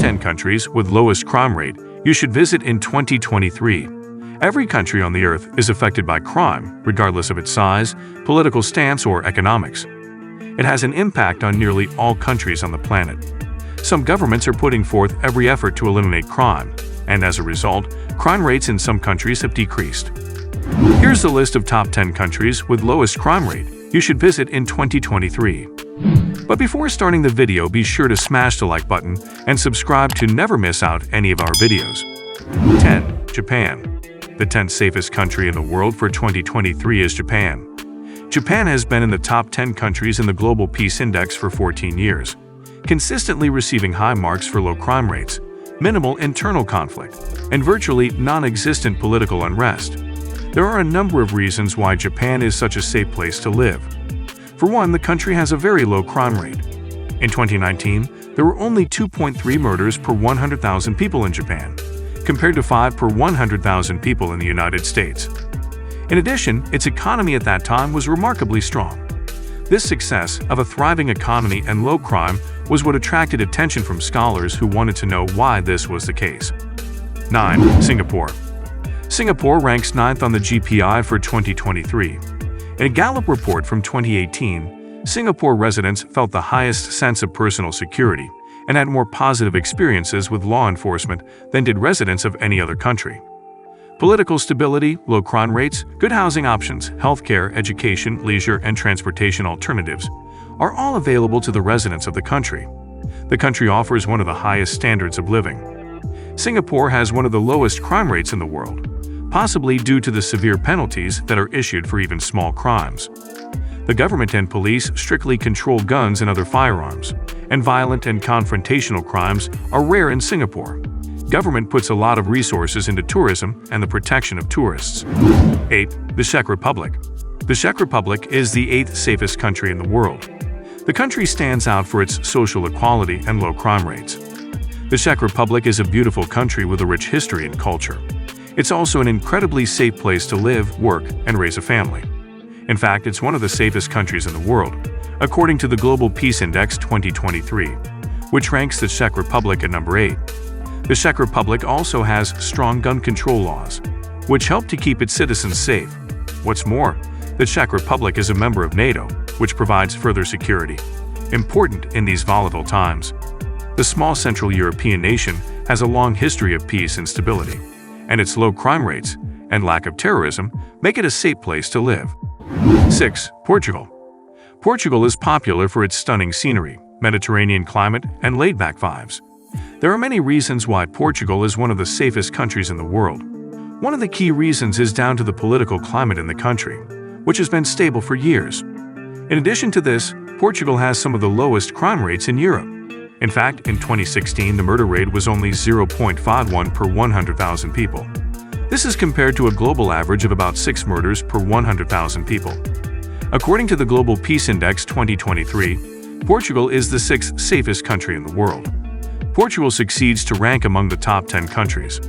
10 countries with lowest crime rate you should visit in 2023. Every country on the earth is affected by crime, regardless of its size, political stance, or economics. It has an impact on nearly all countries on the planet. Some governments are putting forth every effort to eliminate crime, and as a result, crime rates in some countries have decreased. Here's the list of top 10 countries with lowest crime rate you should visit in 2023. But before starting the video, be sure to smash the like button and subscribe to never miss out any of our videos. 10. Japan. The 10th safest country in the world for 2023 is Japan. Japan has been in the top 10 countries in the Global Peace Index for 14 years, consistently receiving high marks for low crime rates, minimal internal conflict, and virtually non-existent political unrest. There are a number of reasons why Japan is such a safe place to live. For one, the country has a very low crime rate. In 2019, there were only 2.3 murders per 100,000 people in Japan, compared to 5 per 100,000 people in the United States. In addition, its economy at that time was remarkably strong. This success of a thriving economy and low crime was what attracted attention from scholars who wanted to know why this was the case. 9. Singapore. Singapore ranks 9th on the GPI for 2023. In a Gallup report from 2018, Singapore residents felt the highest sense of personal security and had more positive experiences with law enforcement than did residents of any other country. Political stability, low crime rates, good housing options, healthcare, education, leisure, and transportation alternatives are all available to the residents of the country. The country offers one of the highest standards of living. Singapore has one of the lowest crime rates in the world, possibly due to the severe penalties that are issued for even small crimes. The government and police strictly control guns and other firearms, and violent and confrontational crimes are rare in Singapore. Government puts a lot of resources into tourism and the protection of tourists. 8. The Czech Republic. The Czech Republic is the 8th safest country in the world. The country stands out for its social equality and low crime rates. The Czech Republic is a beautiful country with a rich history and culture. It's also an incredibly safe place to live, work, and raise a family. In fact, it's one of the safest countries in the world, according to the Global Peace Index 2023, which ranks the Czech Republic at number 8. The Czech Republic also has strong gun control laws, which help to keep its citizens safe. What's more, the Czech Republic is a member of NATO, which provides further security, important in these volatile times. The small Central European nation has a long history of peace and stability, and its low crime rates and lack of terrorism make it a safe place to live. 6. Portugal. Portugal is popular for its stunning scenery, Mediterranean climate, and laid-back vibes. There are many reasons why Portugal is one of the safest countries in the world. One of the key reasons is down to the political climate in the country, which has been stable for years. In addition to this, Portugal has some of the lowest crime rates in Europe. In fact, in 2016, the murder rate was only 0.51 per 100,000 people. This is compared to a global average of about 6 murders per 100,000 people. According to the Global Peace Index 2023, Portugal is the 6th safest country in the world. Portugal succeeds to rank among the top 10 countries.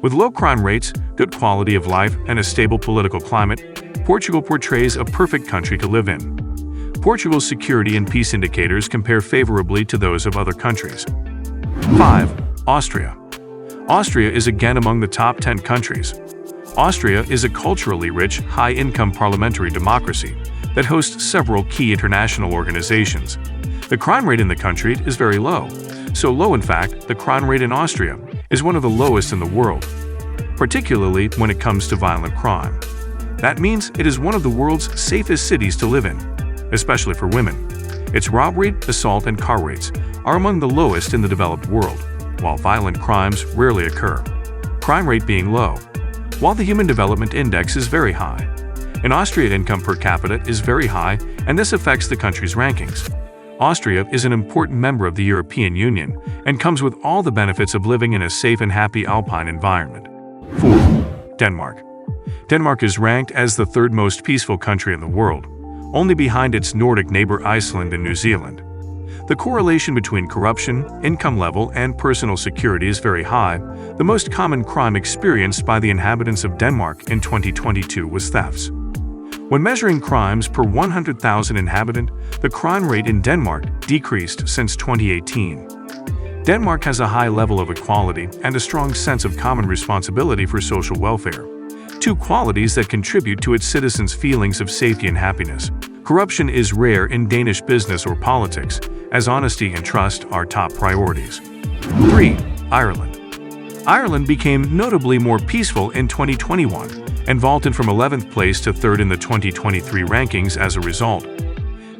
With low crime rates, good quality of life, and a stable political climate, Portugal portrays a perfect country to live in. Portugal's security and peace indicators compare favorably to those of other countries. 5. Austria. Austria is again among the top 10 countries. Austria is a culturally rich, high-income parliamentary democracy that hosts several key international organizations. The crime rate in the country is very low. So low, in fact, the crime rate in Austria is one of the lowest in the world, particularly when it comes to violent crime. That means it is one of the world's safest cities to live in, especially for women. Its robbery, assault, and car rates are among the lowest in the developed world, while violent crimes rarely occur, crime rate being low, while the Human Development Index is very high. In Austria, income per capita is very high, and this affects the country's rankings. Austria is an important member of the European Union and comes with all the benefits of living in a safe and happy alpine environment. 4. Denmark. Denmark is ranked as the 3rd most peaceful country in the world, only behind its Nordic neighbor Iceland and New Zealand. The correlation between corruption, income level, and personal security is very high. The most common crime experienced by the inhabitants of Denmark in 2022 was thefts. When measuring crimes per 100,000 inhabitants, the crime rate in Denmark decreased since 2018. Denmark has a high level of equality and a strong sense of common responsibility for social welfare, two qualities that contribute to its citizens' feelings of safety and happiness. Corruption is rare in Danish business or politics, as honesty and trust are top priorities. 3. Ireland. Ireland became notably more peaceful in 2021 and vaulted from 11th place to 3rd in the 2023 rankings as a result.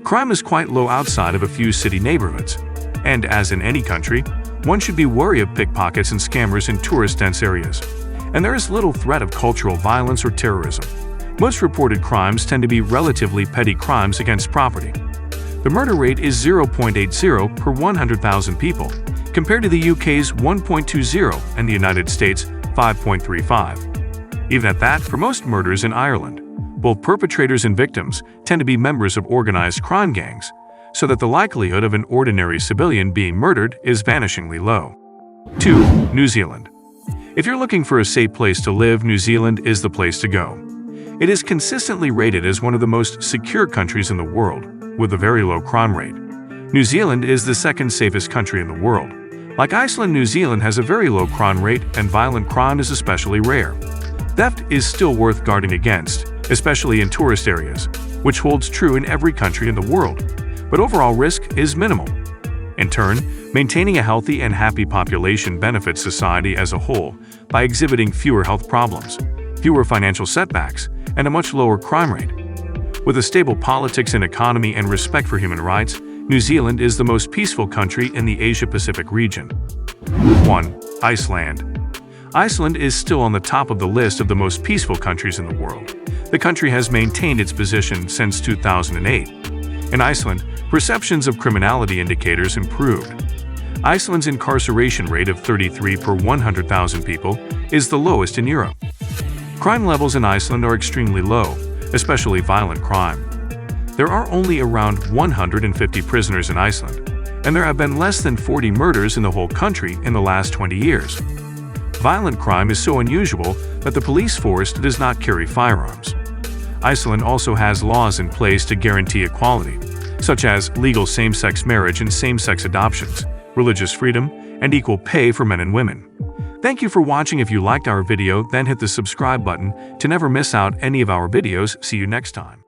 Crime is quite low outside of a few city neighborhoods, and as in any country, one should be wary of pickpockets and scammers in tourist-dense areas. And there is little threat of cultural violence or terrorism. Most reported crimes tend to be relatively petty crimes against property. The murder rate is 0.80 per 100,000 people, compared to the UK's 1.20 and the United States' 5.35. Even at that, for most murders in Ireland, both perpetrators and victims tend to be members of organized crime gangs, so that the likelihood of an ordinary civilian being murdered is vanishingly low. 2. New Zealand. If you're looking for a safe place to live, New Zealand is the place to go. It is consistently rated as one of the most secure countries in the world, with a very low crime rate. New Zealand is the second safest country in the world. Like Iceland, New Zealand has a very low crime rate, and violent crime is especially rare. Theft is still worth guarding against, especially in tourist areas, which holds true in every country in the world, but overall risk is minimal. In turn, maintaining a healthy and happy population benefits society as a whole by exhibiting fewer health problems, fewer financial setbacks, and a much lower crime rate. With a stable politics and economy and respect for human rights, New Zealand is the most peaceful country in the Asia-Pacific region. 1. Iceland. Iceland is still on the top of the list of the most peaceful countries in the world. The country has maintained its position since 2008. In Iceland, perceptions of criminality indicators improved. Iceland's incarceration rate of 33 per 100,000 people is the lowest in Europe. Crime levels in Iceland are extremely low, especially violent crime. There are only around 150 prisoners in Iceland, and there have been less than 40 murders in the whole country in the last 20 years. Violent crime is so unusual that the police force does not carry firearms. Iceland also has laws in place to guarantee equality, such as legal same-sex marriage and same-sex adoptions, religious freedom, and equal pay for men and women. Thank you for watching. If you liked our video, then hit the subscribe button to never miss out any of our videos. See you next time.